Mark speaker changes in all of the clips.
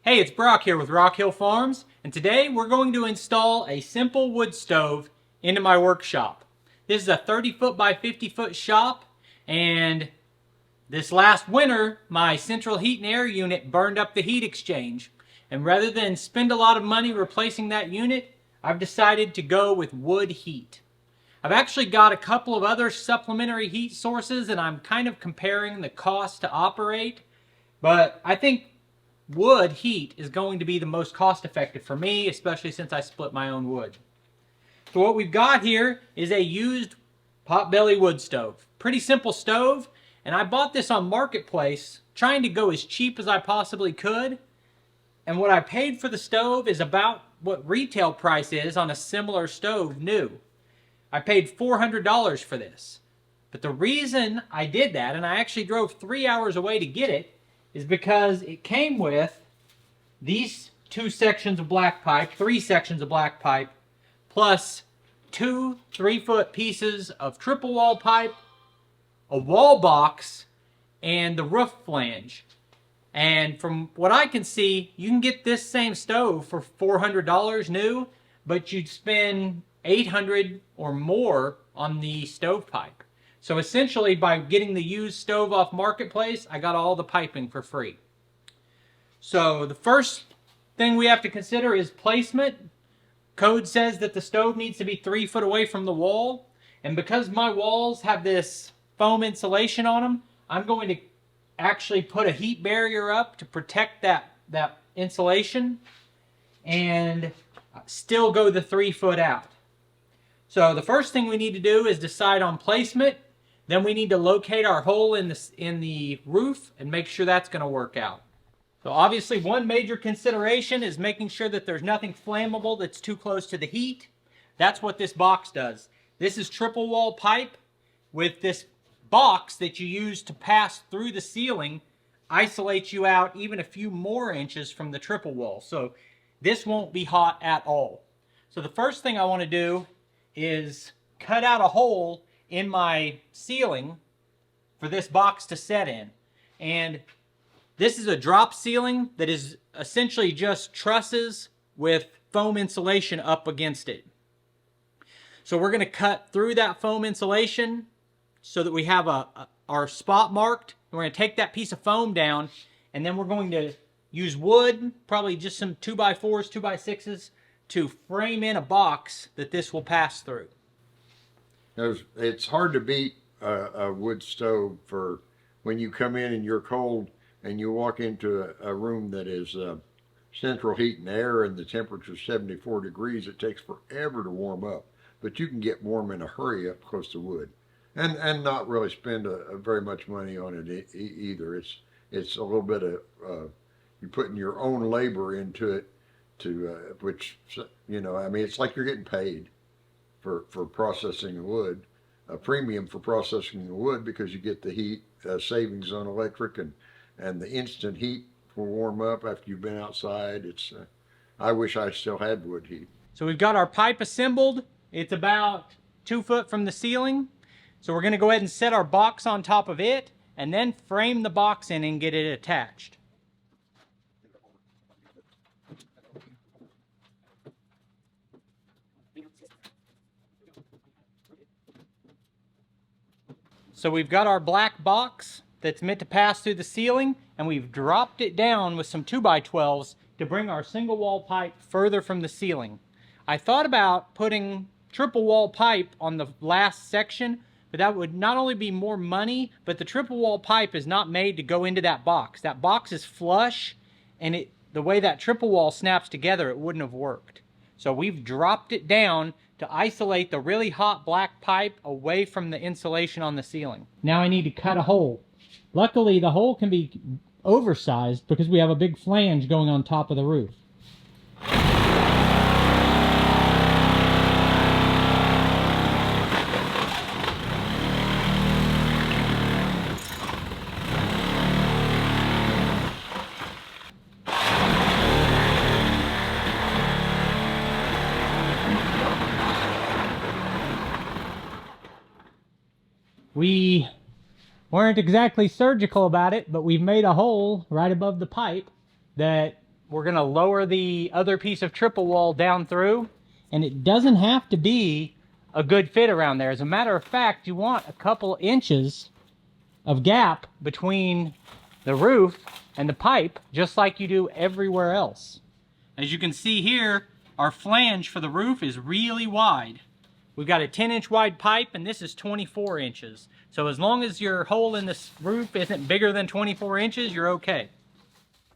Speaker 1: Hey, it's Brock here with Rock Hill Farms, and today we're going to install a simple wood stove into my workshop. This is a 30-foot by 50-foot shop, and this last winter, my central heat and air unit burned up the heat exchange. And rather than spend a lot of money replacing that unit, I've decided to go with wood heat. I've actually got a couple of other supplementary heat sources, and I'm kind of comparing the cost to operate, but I think wood heat is going to be the most cost effective for me, especially since I split my own wood. So what we've got here is a used potbelly wood stove. Pretty simple stove, and I bought this on Marketplace trying to go as cheap as I possibly could. And what I paid for the stove is about what retail price is on a similar stove new. I paid $400 for this. But the reason I did that, and I actually drove 3 hours away to get it, is because it came with these three sections of black pipe, plus two 3-foot pieces of triple wall pipe, a wall box, and the roof flange. And from what I can see, you can get this same stove for $400 new, but you'd spend $800 or more on the stovepipe. So essentially, by getting the used stove off Marketplace, I got all the piping for free. So the first thing we have to consider is placement. Code says that the stove needs to be 3 foot away from the wall. And because my walls have this foam insulation on them, I'm going to actually put a heat barrier up to protect that insulation and still go the 3 foot out. So the first thing we need to do is decide on placement. Then we need to locate our hole in the roof and make sure that's going to work out. So obviously one major consideration is making sure that there's nothing flammable that's too close to the heat. That's what this box does. This is triple wall pipe with this box that you use to pass through the ceiling, isolates you out even a few more inches from the triple wall. So this won't be hot at all. So the first thing I want to do is cut out a hole in my ceiling for this box to set in. And this is a drop ceiling that is essentially just trusses with foam insulation up against it. So we're going to cut through that foam insulation so that we have our spot marked. We're going to take that piece of foam down, and then we're going to use wood, probably just some 2x4s, 2x6s, to frame in a box that this will pass through.
Speaker 2: It's hard to beat a wood stove for when you come in and you're cold and you walk into a room that is central heat and air and the temperature is 74 degrees. It takes forever to warm up, but you can get warm in a hurry up close to wood, and not really spend very much money on it either. It's a little bit of you're putting your own labor into it, to which, you know, I mean, it's like you're getting paid for processing the wood, a premium for processing the wood, because you get the heat savings on electric and the instant heat for warm up after you've been outside. It's I wish I still had wood heat.
Speaker 1: So we've got our pipe assembled. It's about 2 foot from the ceiling. So we're going to go ahead and set our box on top of it and then frame the box in and get it attached. So we've got our black box that's meant to pass through the ceiling, and we've dropped it down with some 2x12s to bring our single wall pipe further from the ceiling. I thought about putting triple wall pipe on the last section, but that would not only be more money, but the triple wall pipe is not made to go into that box. That box is flush, and the way that triple wall snaps together, it wouldn't have worked. So we've dropped it down to isolate the really hot black pipe away from the insulation on the ceiling. Now I need to cut a hole. Luckily, the hole can be oversized because we have a big flange going on top of the roof. We weren't exactly surgical about it, but we've made a hole right above the pipe that we're gonna lower the other piece of triple wall down through, and it doesn't have to be a good fit around there. As a matter of fact, you want a couple inches of gap between the roof and the pipe, just like you do everywhere else. As you can see here, our flange for the roof is really wide. We've got a 10-inch wide pipe, and this is 24 inches. So as long as your hole in this roof isn't bigger than 24 inches, you're okay.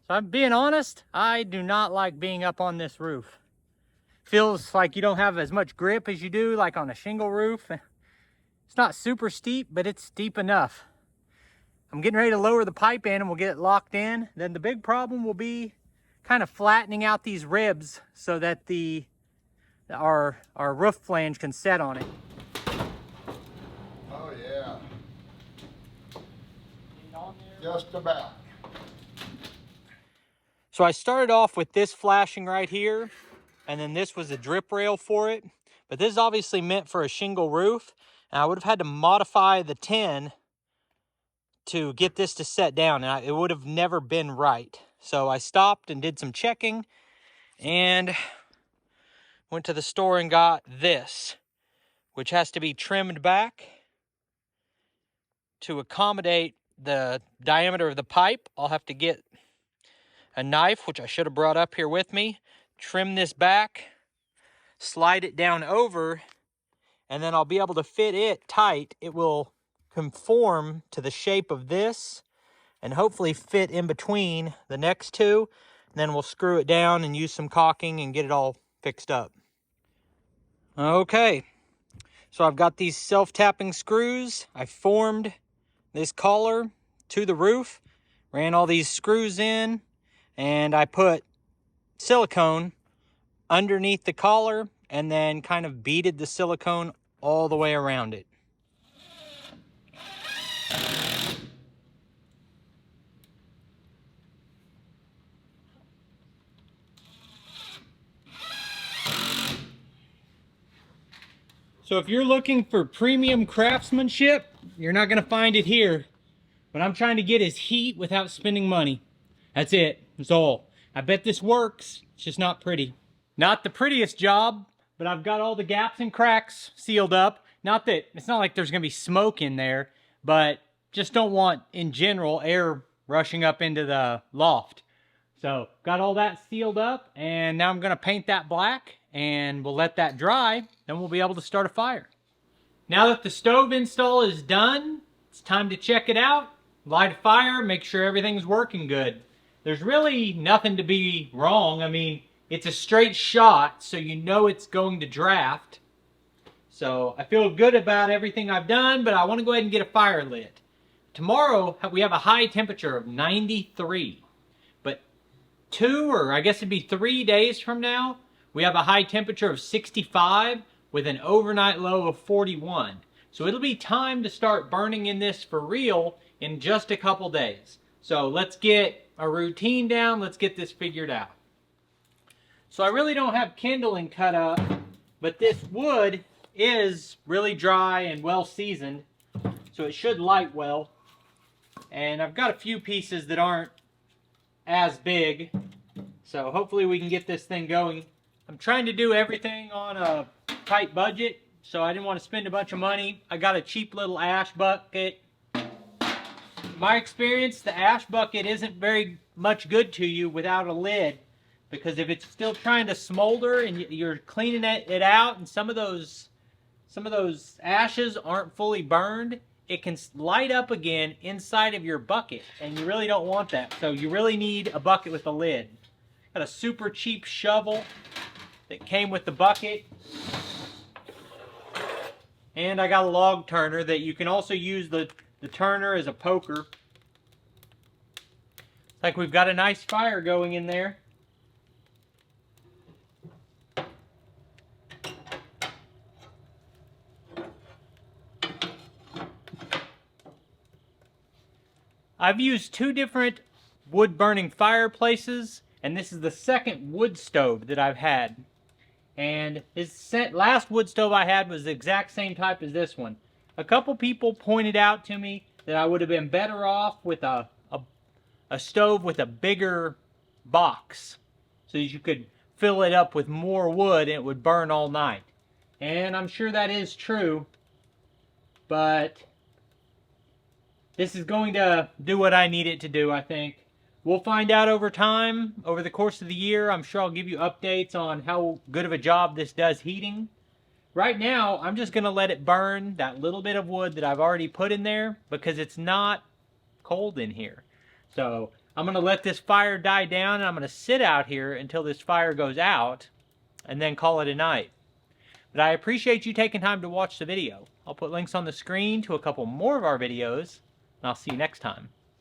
Speaker 1: So I'm being honest, I do not like being up on this roof. Feels like you don't have as much grip as you do like on a shingle roof. It's not super steep, but it's steep enough. I'm getting ready to lower the pipe in and we'll get it locked in. Then the big problem will be kind of flattening out these ribs so that our roof flange can set on it.
Speaker 2: Oh yeah. Just about.
Speaker 1: So I started off with this flashing right here, and then this was a drip rail for it. But this is obviously meant for a shingle roof, and I would have had to modify the 10 to get this to set down, and it would have never been right. So I stopped and did some checking, and went to the store and got this, which has to be trimmed back to accommodate the diameter of the pipe. I'll have to get a knife, which I should have brought up here with me, trim this back, slide it down over, and then I'll be able to fit it tight. It will conform to the shape of this and hopefully fit in between the next two. And then we'll screw it down and use some caulking and get it all fixed up. Okay, so I've got these self-tapping screws. I formed this collar to the roof, ran all these screws in, and I put silicone underneath the collar and then kind of beaded the silicone all the way around it. So if you're looking for premium craftsmanship, you're not going to find it here. What I'm trying to get is heat without spending money. That's it. That's all. I bet this works. It's just not pretty. Not the prettiest job, but I've got all the gaps and cracks sealed up. Not that, it's not like there's going to be smoke in there, but just don't want, in general, air rushing up into the loft. So, got all that sealed up, and now I'm going to paint that black, and we'll let that dry, then we'll be able to start a fire. Now that the stove install is done, it's time to check it out, light a fire, make sure everything's working good. There's really nothing to be wrong. I mean, it's a straight shot, so you know it's going to draft. So I feel good about everything I've done, but I want to go ahead and get a fire lit. Tomorrow, we have a high temperature of 93. But 2, or I guess it'd be 3 days from now, we have a high temperature of 65 with an overnight low of 41. So it'll be time to start burning in this for real in just a couple days. So let's get a routine down. Let's get this figured out. So I really don't have kindling cut up, but this wood is really dry and well seasoned, so it should light well. And I've got a few pieces that aren't as big, so hopefully we can get this thing going. I'm trying to do everything on a tight budget, so I didn't want to spend a bunch of money. I got a cheap little ash bucket. In my experience, the ash bucket isn't very much good to you without a lid, because if it's still trying to smolder and you're cleaning it out, and some of those ashes aren't fully burned, it can light up again inside of your bucket, and you really don't want that. So you really need a bucket with a lid. Got a super cheap shovel that came with the bucket, and I got a log turner that you can also use the turner as a poker. It's like we've got a nice fire going in there. I've used 2 different wood burning fireplaces, and this is the second wood stove that I've had. And this last wood stove I had was the exact same type as this one. A couple people pointed out to me that I would have been better off with a stove with a bigger box. so that you could fill it up with more wood and it would burn all night. And I'm sure that is true, but this is going to do what I need it to do, I think. We'll find out over time, over the course of the year. I'm sure I'll give you updates on how good of a job this does heating. Right now, I'm just going to let it burn that little bit of wood that I've already put in there because it's not cold in here. So I'm going to let this fire die down and I'm going to sit out here until this fire goes out and then call it a night. But I appreciate you taking time to watch the video. I'll put links on the screen to a couple more of our videos, and I'll see you next time.